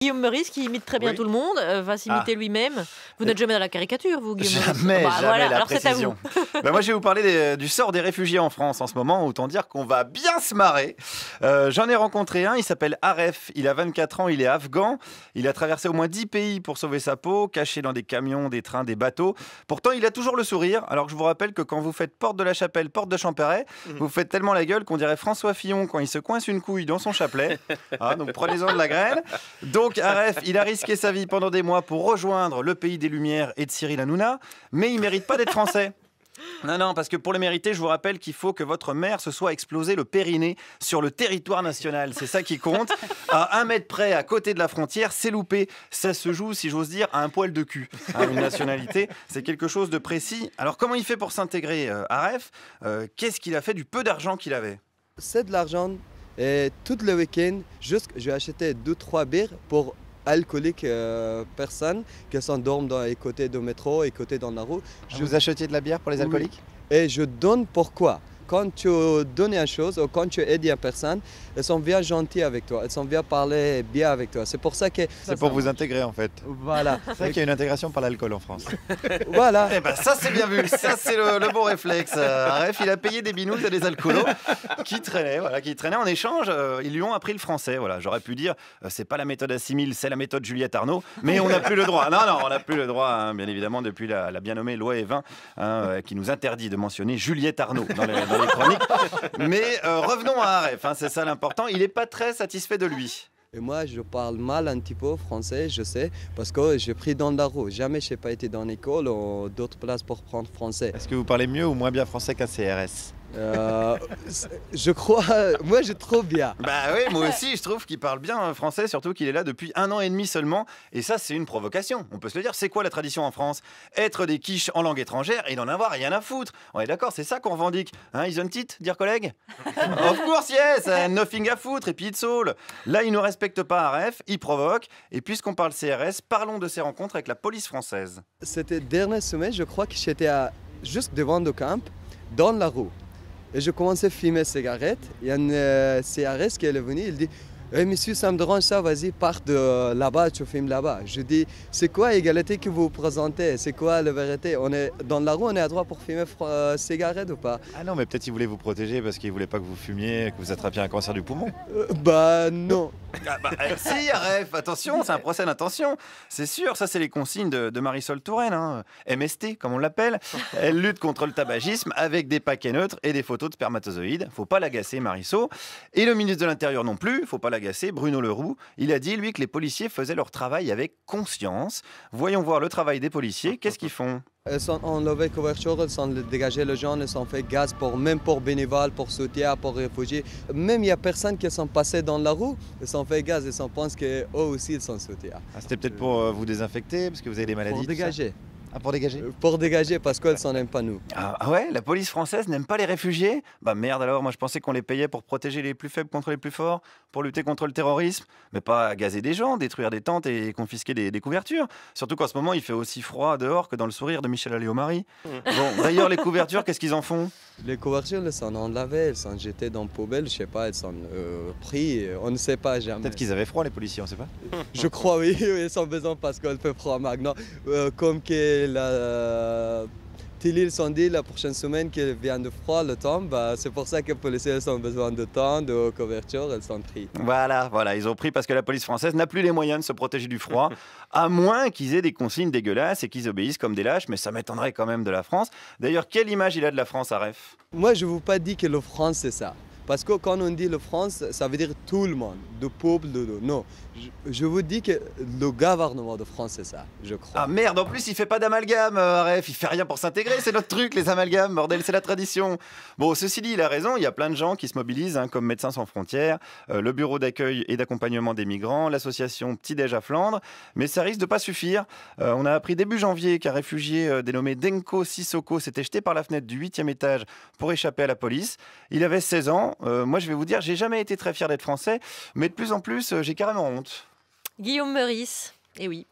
Guillaume Meurice, qui imite très bien Oui. tout le monde, va s'imiter lui-même. Vous n'êtes jamais dans la caricature, vous, Guillaume Meurice? Jamais, Bah, jamais voilà, la alors c'est à vous. précision. Moi, je vais vous parler du sort des réfugiés en France en ce moment. Autant dire qu'on va bien se marrer. J'en ai rencontré un, il s'appelle Aref. Il a 24 ans, il est afghan. Il a traversé au moins 10 pays pour sauver sa peau, caché dans des camions, des trains, des bateaux. Pourtant, il a toujours le sourire. Alors que je vous rappelle que quand vous faites porte de la Chapelle, porte de Champéret, vous faites tellement la gueule qu'on dirait François Fillon quand il se coince une couille dans son chapelet. Ah, donc prenez-en de la graine. Donc Aref, il a risqué sa vie pendant des mois pour rejoindre le pays des Lumières et de Cyril Hanouna, mais il mérite pas d'être français. Non, parce que pour le mériter, je vous rappelle qu'il faut que votre mère se soit explosé le périnée sur le territoire national. C'est ça qui compte. À 1 mètre près, à côté de la frontière, c'est loupé. Ça se joue, si j'ose dire, à un poil de cul. Une nationalité, c'est quelque chose de précis. Alors, comment il fait pour s'intégrer, Aref? Qu'est-ce qu'il a fait du peu d'argent qu'il avait? C'est de l'argent et tout le week-end, juste j'ai acheté 2-3 bières pour alcooliques personnes qui s'endorment dans les côtés du métro et côtés dans la rue. Vous achetiez de la bière pour les alcooliques? Et je donne pourquoi. Quand tu donnes une chose ou quand tu aides une personne, elles sont bien gentilles avec toi, elles sont bien parler bien avec toi. C'est pour ça que... C'est pour vous intégrer en fait. Voilà. C'est vrai qu'il y a une intégration par l'alcool en France. Voilà. Eh ben ça c'est bien vu, ça c'est le bon réflexe. Aref, il a payé des binous à des alcoolos qui traînaient, en échange. Ils lui ont appris le français. Voilà, j'aurais pu dire c'est pas la méthode assimile, c'est la méthode Juliette Arnaud, mais on n'a plus le droit. Non, on n'a plus le droit, hein, bien évidemment, depuis la bien nommée loi Evin, qui nous interdit de mentionner Juliette Arnaud dans les chroniques. Mais revenons à Aref, hein, c'est ça l'important. Il n'est pas très satisfait de lui. Et moi, je parle mal un petit peu français, je sais, parce que j'ai pris dans la rue. Jamais je n'ai pas été dans l'école ou d'autres places pour prendre français. Est-ce que vous parlez mieux ou moins bien français qu'un CRS? Je crois, moi je trouve bien. Bah oui, moi aussi je trouve qu'il parle bien français, surtout qu'il est là depuis 1 an et demi seulement. Et ça c'est une provocation, on peut se le dire. C'est quoi la tradition en France? Être des quiches en langue étrangère et n'en avoir rien à foutre. On est d'accord, c'est ça qu'on revendique. Hein, isn't it, dear collègue? Of course yes, nothing à foutre et puis it's all. Là il ne respecte pas Aref, il provoque. Et puisqu'on parle CRS, parlons de ses rencontres avec la police française. C'était dernière semaine, je crois que j'étais juste devant le camp, dans la rue. Et je commençais à fumer cigarette. Il y a un CRS qui est venu, il dit hey, monsieur, ça me dérange ça, vas-y, pars de là-bas, tu fumes là-bas. Je dis c'est quoi l'égalité que vous présentez? C'est quoi la vérité? On est dans la rue, on est à droit pour fumer cigarette ou pas? Ah non, mais peut-être il voulait vous protéger parce qu'il voulait pas que vous fumiez, que vous attrapiez un cancer du poumon. Bah non. Si, Aref, attention, c'est un procès d'intention. C'est sûr, ça c'est les consignes de Marisol Touraine, hein. MST comme on l'appelle. Elle lutte contre le tabagisme avec des paquets neutres et des photos de spermatozoïdes. Faut pas l'agacer, Marisol. Et le ministre de l'Intérieur non plus, faut pas l'agacer, Bruno Le Roux. Il a dit, lui, que les policiers faisaient leur travail avec conscience. Voyons voir le travail des policiers. Qu'est-ce qu'ils font? Elles sont enlevées couverture, elles sont dégagées les gens, elles sont fait gaz même pour bénévoles, pour soutien, pour réfugiés. Même il y a personnes qui sont passées dans la rue, elles sont fait gaz, elles pensent qu'eux aussi ils sont soutien. Ah, c'était peut-être pour vous désinfecter parce que vous avez des maladies. Pour dégager. Ah, pour dégager? Pour dégager parce qu'elles s'en aiment pas nous. Ah ouais, la police française n'aime pas les réfugiés? Bah merde alors, moi je pensais qu'on les payait pour protéger les plus faibles contre les plus forts, pour lutter contre le terrorisme, mais pas gazer des gens, détruire des tentes et confisquer des couvertures. Surtout qu'en ce moment il fait aussi froid dehors que dans le sourire de Michel Alliot-Marie. Bon, d'ailleurs les couvertures, qu'est-ce qu'ils en font? Les couvertures, elles sont enlevées, elles sont jetées dans la poubelle, je sais pas, elles sont prises, on ne sait pas jamais. Peut-être qu'ils avaient froid les policiers, on sait pas. Je crois oui, ils ont besoin parce qu'il fait froid maintenant. Comme que la télé sont dit la prochaine semaine qu'il vient de froid le temps, bah, c'est pour ça que les policiers ont besoin de temps, de couverture, elles sont prises. Voilà, ils ont pris parce que la police française n'a plus les moyens de se protéger du froid, à moins qu'ils aient des consignes dégueulasses et qu'ils obéissent comme des lâches, mais ça m'étonnerait quand même de la France. D'ailleurs, quelle image il a de la France, Aref? Moi, je ne veux pas dire que la France, c'est ça. Parce que quand on dit la France, ça veut dire tout le monde, le peuple, non. Je vous dis que le gouvernement de France, c'est ça, je crois. Ah merde, en plus il fait pas d'amalgame, Aref, il fait rien pour s'intégrer, c'est notre truc, les amalgames, bordel, c'est la tradition. Bon, ceci dit, il a raison, il y a plein de gens qui se mobilisent, hein, comme Médecins sans frontières, le bureau d'accueil et d'accompagnement des migrants, l'association Petit-Déj à Flandre, mais ça risque de pas suffire. On a appris début janvier qu'un réfugié dénommé Denko Sissoko s'était jeté par la fenêtre du 8e étage pour échapper à la police. Il avait 16 ans. Moi, je vais vous dire, j'ai jamais été très fier d'être français, mais de plus en plus, j'ai carrément honte. Guillaume Meurice, eh oui.